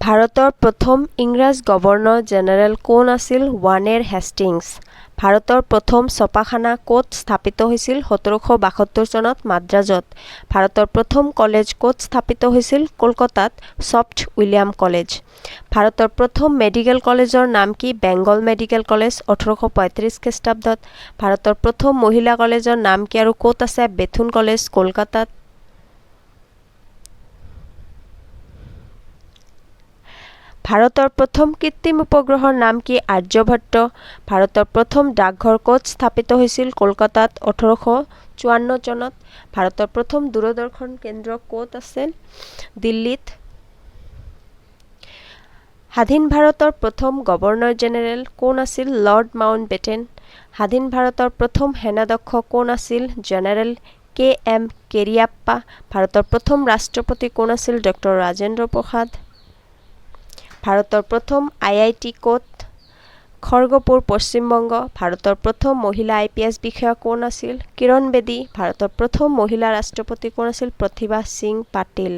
ভাৰতৰ প্ৰথম ইংৰাজ গভৰ্ণৰ জেনেৰেল কোন আছিল? Warren Hastings. ভাৰতৰ প্ৰথম ছাপাখানা ক'ত স্থাপিত হৈছিল? 1772 চনত মাদ্ৰাজত। ভাৰতৰ প্ৰথম কলেজ ক'ত স্থাপিত হৈছিল? কলকাতাত, ছফ্ট উইলিয়াম কলেজ। ভাৰতৰ প্ৰথম মেডিকেল কলেজৰ নাম কি? বেংগল মেডিকেল কলেজ, 1835 খ্ৰীষ্টাব্দত। ভাৰতৰ প্ৰথম মহিলা কলেজৰ নাম কি আৰু ক'ত আছে? বেথুন কলেজ, কলকাতাত। ভাৰতৰ প্ৰথম কৃত্ৰিম উপগ্ৰহৰ নাম কি? আৰ্যভট্ট। ভাৰতৰ প্ৰথম ডাকঘৰ ক'ত স্থাপিত হৈছিল? কলকাতাত, 1854 চনত। ভাৰতৰ প্ৰথম দূৰদৰ্শন কেন্দ্ৰ ক'ত আছিল? দিল্লীত। স্বাধীন ভাৰতৰ প্ৰথম গভৰ্ণৰ জেনেৰেল কোন আছিল? Lord Mountbatten. স্বাধীন ভাৰতৰ প্ৰথম সেনাধ্যক্ষ কোন আছিল? General K M. কেৰিয়াপ্পা। ভাৰতৰ প্ৰথম ৰাষ্ট্ৰপতি কোন আছিল? ড ৰাজেন্দ্ৰ প্ৰসাদ। ভাৰতৰ প্ৰথম IIT ক'ত? খড়গপুৰ, পশ্চিম বংগ। ভাৰতৰ প্ৰথম মহিলা IPS বিষয়া কোন আছিল? কিৰণ বেদী। ভাৰতৰ প্ৰথম মহিলা ৰাষ্ট্ৰপতি কোন আছিল? প্ৰতিভা সিং পাটিল।